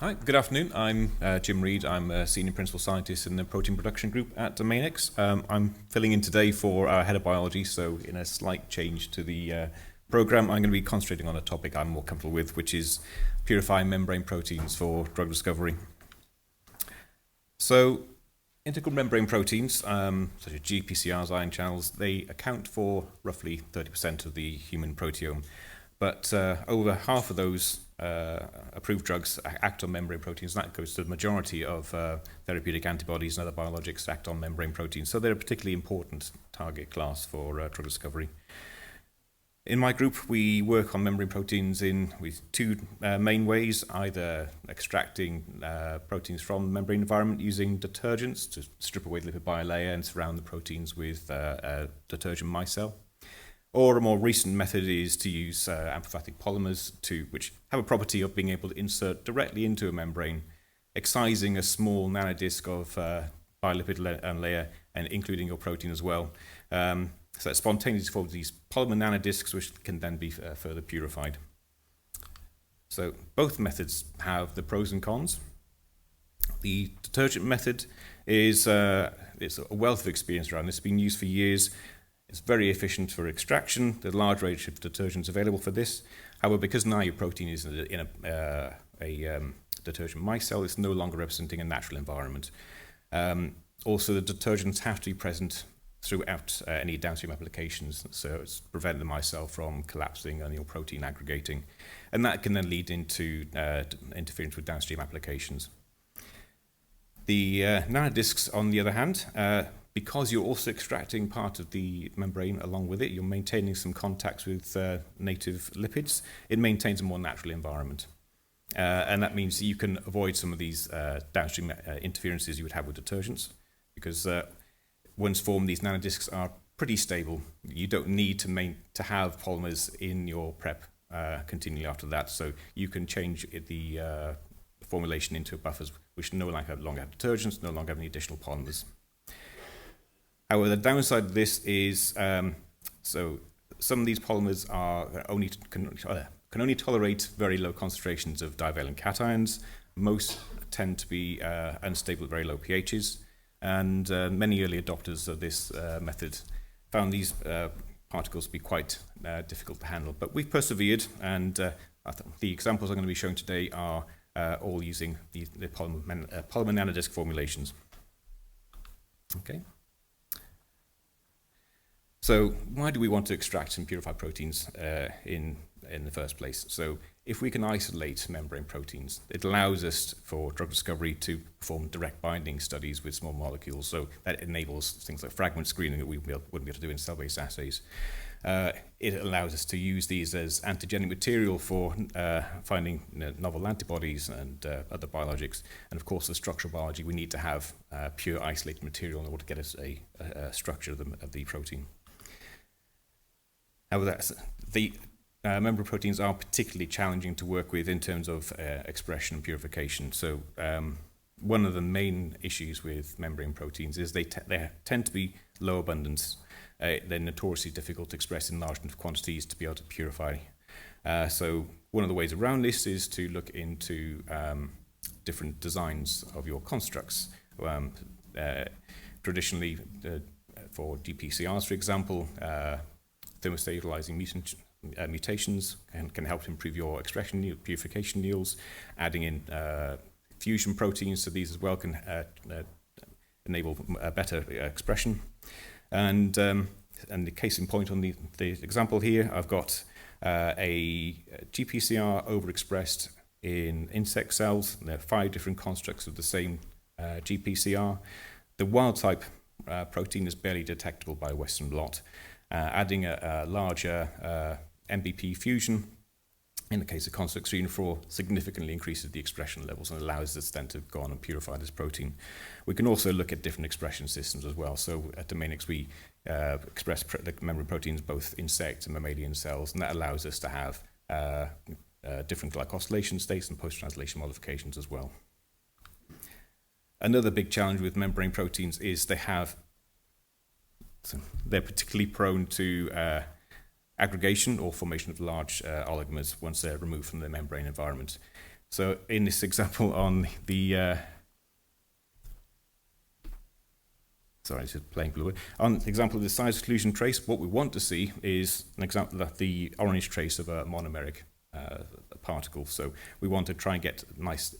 Hi, good afternoon. I'm Jim Reid. I'm a Senior Principal Scientist in the Protein Production Group at Domainex. I'm filling in today for our Head of Biology, so in a slight change to the program, I'm going to be concentrating on a topic I'm more comfortable with, which is purifying membrane proteins for drug discovery. So, integral membrane proteins, such as GPCRs, ion channels, they account for roughly 30% of the human proteome. But over half of those approved drugs act on membrane proteins, and that goes to the majority of therapeutic antibodies and other biologics that act on membrane proteins. So they're a particularly important target class for drug discovery. In my group, we work on membrane proteins with two main ways, either extracting proteins from the membrane environment using detergents to strip away the lipid bilayer and surround the proteins with a detergent micelle. Or a more recent method is to use amphipathic polymers, which have a property of being able to insert directly into a membrane, excising a small nanodisc of bilipid layer and including your protein as well. So that spontaneously forms these polymer nanodiscs, which can then be further purified. So both methods have the pros and cons. The detergent method it's a wealth of experience around this. It's been used for years. It's very efficient for extraction. There's a large range of detergents available for this. However, because now your protein is in a detergent micelle, it's no longer representing a natural environment. Also, the detergents have to be present throughout any downstream applications, so it's preventing the micelle from collapsing and your protein aggregating. And that can then lead into interference with downstream applications. The nanodiscs, on the other hand, because you're also extracting part of the membrane along with it, you're maintaining some contacts with native lipids, it maintains a more natural environment. And that means that you can avoid some of these downstream interferences you would have with detergents, because once formed, these nanodiscs are pretty stable. You don't need to have polymers in your prep continually after that, so you can change the formulation into buffers which no longer have detergents, no longer have any additional polymers. However, the downside of this is so some of these polymers can only tolerate very low concentrations of divalent cations. Most tend to be unstable at very low pHs, and many early adopters of this method found these particles to be quite difficult to handle. But we've persevered, and the examples I'm going to be showing today are all using the polymer nanodisc formulations. Okay. So why do we want to extract and purify proteins in the first place? So if we can isolate membrane proteins, it allows us for drug discovery to perform direct binding studies with small molecules. So that enables things like fragment screening that we wouldn't be able to do in cell-based assays. It allows us to use these as antigenic material for finding novel antibodies and other biologics. And of course, the structural biology, we need to have pure isolated material in order to get us a structure of the protein. However, the membrane proteins are particularly challenging to work with in terms of expression and purification. So one of the main issues with membrane proteins is they tend to be low abundance. They're notoriously difficult to express in large enough quantities to be able to purify. So one of the ways around this is to look into different designs of your constructs. Traditionally, for GPCRs, for example, thermostabilizing mutations can help to improve your expression purification yields. Adding in fusion proteins to these as well can enable a better expression. And the case in point on the example here, I've got a GPCR overexpressed in insect cells. There are 5 different constructs of the same GPCR. The wild type protein is barely detectable by Western blot. Adding a larger MBP fusion, in the case of construct 3 and 4, significantly increases the expression levels and allows us then to go on and purify this protein. We can also look at different expression systems as well. So at Domainex, we express the membrane proteins both insect and mammalian cells, and that allows us to have different glycosylation states and post-translation modifications as well. Another big challenge with membrane proteins is they're particularly prone to aggregation or formation of large oligomers once they're removed from the membrane environment. So in this example on the sorry, it's just playing blue. On the example of the size exclusion trace, what we want to see is an example of the orange trace of a monomeric particle. So we want to try and get nice,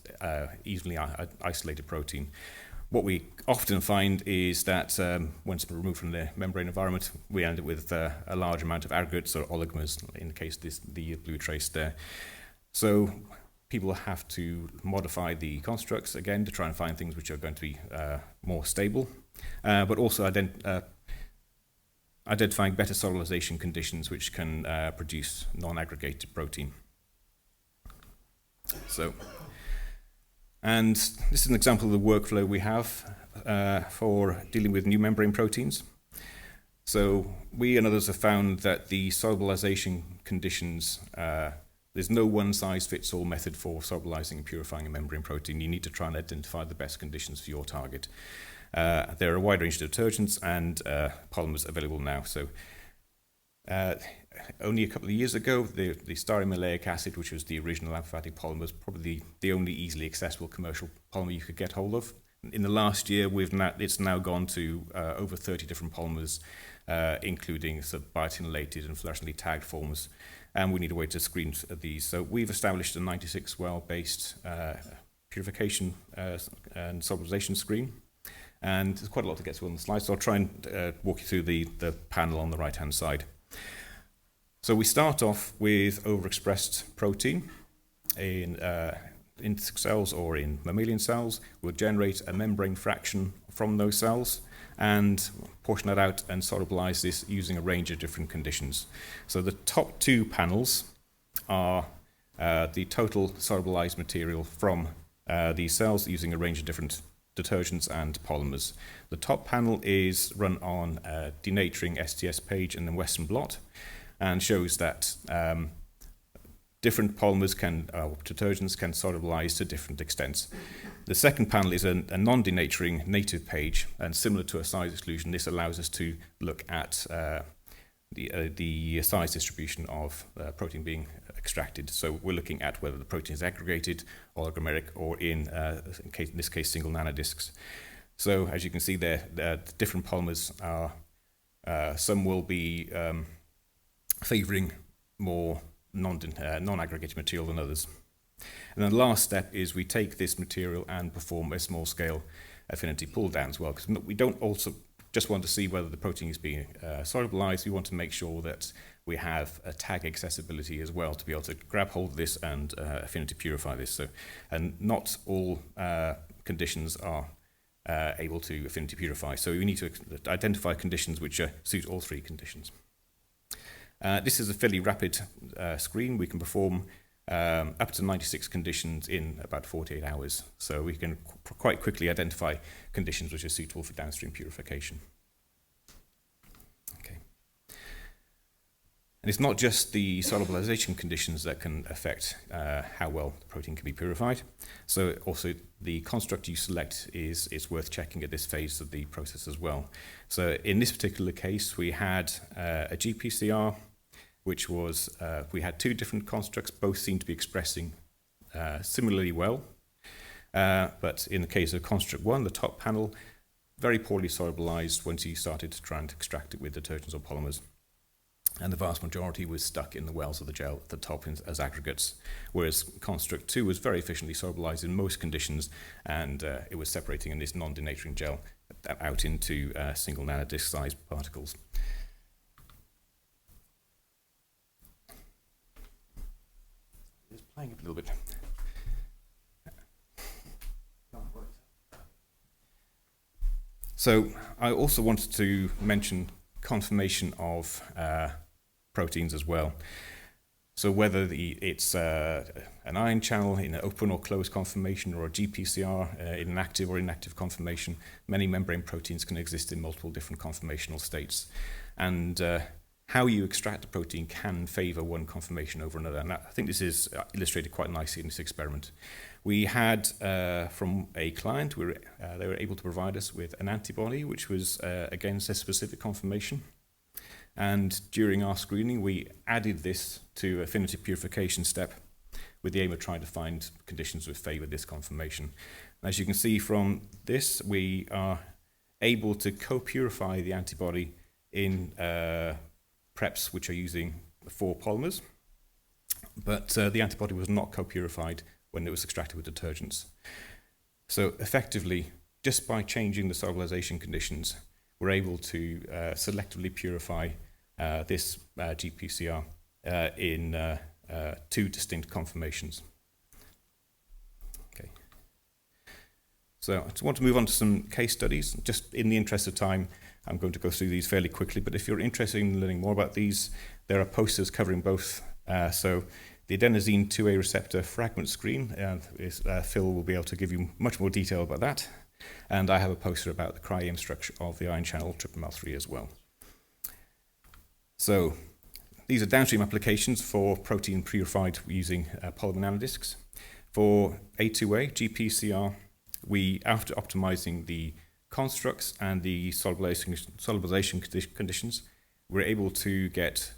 evenly isolated protein. What we often find is that once it's removed from the membrane environment, we end up with a large amount of aggregates or oligomers, in the case of the blue trace there. So people have to modify the constructs again to try and find things which are going to be more stable, but also identifying better solubilization conditions which can produce non-aggregated protein. So, and this is an example of the workflow we have for dealing with new membrane proteins. So we and others have found that the solubilization conditions, there's no one-size-fits-all method for solubilizing and purifying a membrane protein. You need to try and identify the best conditions for your target. There are a wide range of detergents and polymers available now. So only a couple of years ago, the styrene acid, which was the original aliphatic polymer, was probably the only easily accessible commercial polymer you could get hold of. In the last year, it's now gone to over 30 different polymers, including sort of biotinylated and fluorescently tagged forms, and we need a way to screen these. So we've established a 96-well-based purification and solubilization screen, and there's quite a lot to get to on the slide, so I'll try and walk you through the panel on the right-hand side. So we start off with overexpressed protein in insect cells or in mammalian cells. We'll generate a membrane fraction from those cells and portion that out and solubilize this using a range of different conditions. So the top two panels are the total solubilized material from these cells using a range of different detergents and polymers. The top panel is run on a denaturing STS page and then Western blot, and shows that different polymers detergents can solubilize to different extents. The second panel is a non-denaturing native page, and similar to a size exclusion, this allows us to look at the size distribution of protein being extracted. So we're looking at whether the protein is aggregated, oligomeric, or in this case, single nanodiscs. So as you can see there, the different polymers are, some will be favoring more non-aggregated material than others. And then the last step is we take this material and perform a small-scale affinity pull-down as well, because we don't also just want to see whether the protein is being solubilized. We want to make sure that we have a tag accessibility as well to be able to grab hold of this and affinity purify this. So, and not all conditions are able to affinity purify. So we need to identify conditions which suit all three conditions. This is a fairly rapid screen. We can perform up to 96 conditions in about 48 hours. So we can quite quickly identify conditions which are suitable for downstream purification. Okay. And it's not just the solubilization conditions that can affect how well the protein can be purified. So also the construct you select is worth checking at this phase of the process as well. So in this particular case, we had a GPCR, which was, we had two different constructs, both seemed to be expressing similarly well. But in the case of construct one, the top panel, very poorly solubilized once you started to try and extract it with detergents or polymers. And the vast majority was stuck in the wells of the gel at the top as aggregates, whereas construct two was very efficiently solubilized in most conditions, and it was separating in this non-denaturing gel out into single nanodisc-sized particles. Just playing it a little bit. So I also wanted to mention conformation of proteins as well. So whether it's an ion channel in an open or closed conformation, or a GPCR in an active or inactive conformation, many membrane proteins can exist in multiple different conformational states. And how you extract the protein can favor one conformation over another. And I think this is illustrated quite nicely in this experiment. We had, from a client, they were able to provide us with an antibody, which was against a specific conformation. And during our screening, we added this to affinity purification step with the aim of trying to find conditions which favour this conformation. As you can see from this, we are able to co-purify the antibody in preps which are using 4 polymers, but the antibody was not co-purified when it was extracted with detergents. So effectively, just by changing the solubilization conditions, we're able to selectively purify this GPCR in 2 distinct conformations. Okay. So I just want to move on to some case studies. Just in the interest of time, I'm going to go through these fairly quickly, but if you're interested in learning more about these, there are posters covering both. So the adenosine A2a receptor fragment screen, Phil will be able to give you much more detail about that. And I have a poster about the cryo-EM structure of the ion channel triple-MAL3 as well. So these are downstream applications for protein purified using polymer nanodiscs. For A2a, GPCR, we, after optimizing the constructs and the solubilization conditions, we're able to get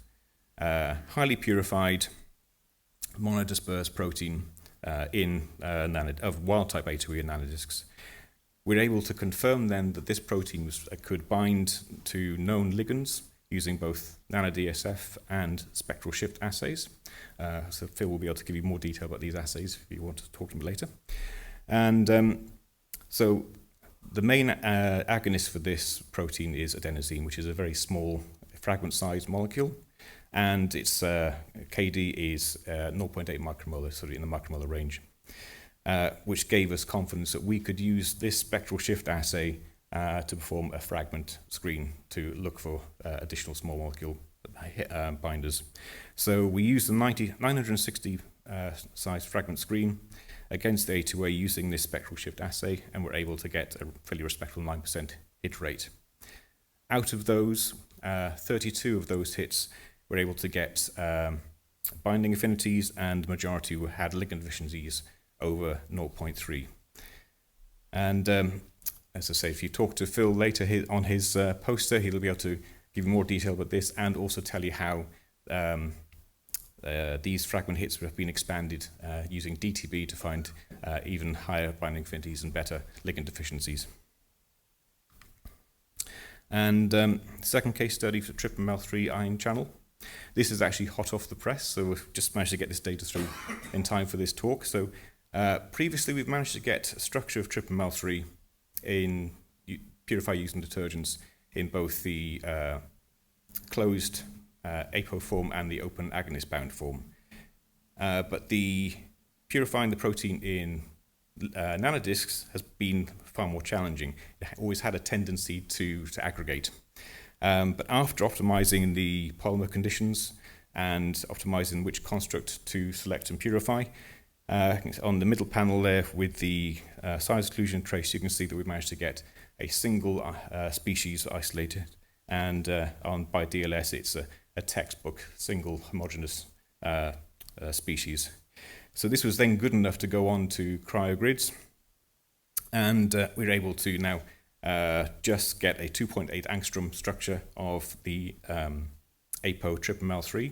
highly purified monodispersed protein of wild-type A2a nanodiscs. We're able to confirm then that this protein could bind to known ligands using both NanoDSF and spectral shift assays. So Phil will be able to give you more detail about these assays if you want to talk to him later. And so the main agonist for this protein is adenosine, which is a very small fragment-sized molecule. And its KD is 0.8 micromolar, sort of in the micromolar range, which gave us confidence that we could use this spectral shift assay to perform a fragment screen to look for additional small molecule binders. So we used the 960 size fragment screen against the A2a using this spectral shift assay, and we're able to get a fairly respectable 9% hit rate. Out of those, 32 of those hits were able to get binding affinities, and the majority had ligand efficiencies over 0.3. And as I say, if you talk to Phil later on his poster, he'll be able to give you more detail about this and also tell you how these fragment hits have been expanded using DTB to find even higher binding affinities and better ligand efficiencies. And second case study for triple-MAL3 ion channel. This is actually hot off the press, so we've just managed to get this data through in time for this talk. So previously we've managed to get structure of triple-MAL3 in purify using detergents in both the closed APO form and the open agonist bound form. But the purifying the protein in nanodiscs has been far more challenging. It always had a tendency to aggregate. But after optimizing the polymer conditions and optimizing which construct to select and purify, on the middle panel there with the size exclusion trace, you can see that we managed to get a single species isolated, and by DLS it's a textbook single homogeneous species. So this was then good enough to go on to cryogrids, and we were able to now just get a 2.8 angstrom structure of the APO triple-MAL3,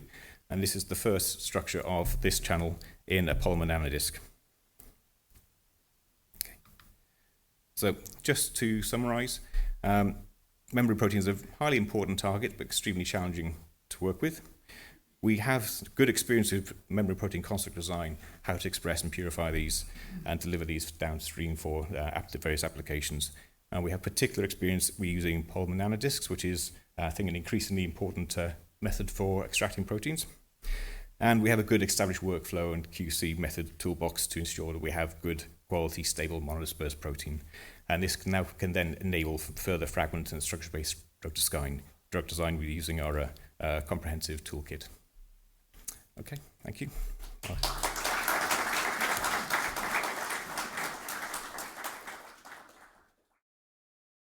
and this is the first structure of this channel in a polymer nanodisc. Okay. So just to summarize, membrane proteins are a highly important target but extremely challenging to work with. We have good experience with membrane protein construct design, how to express and purify these and deliver these downstream for various applications. We have particular experience with using polymer nanodiscs, which is, I think, an increasingly important method for extracting proteins. And we have a good established workflow and QC method toolbox to ensure that we have good quality, stable monodispersed protein. And this can then enable further fragment and structure-based drug design with using our comprehensive toolkit. Okay, thank you. Bye.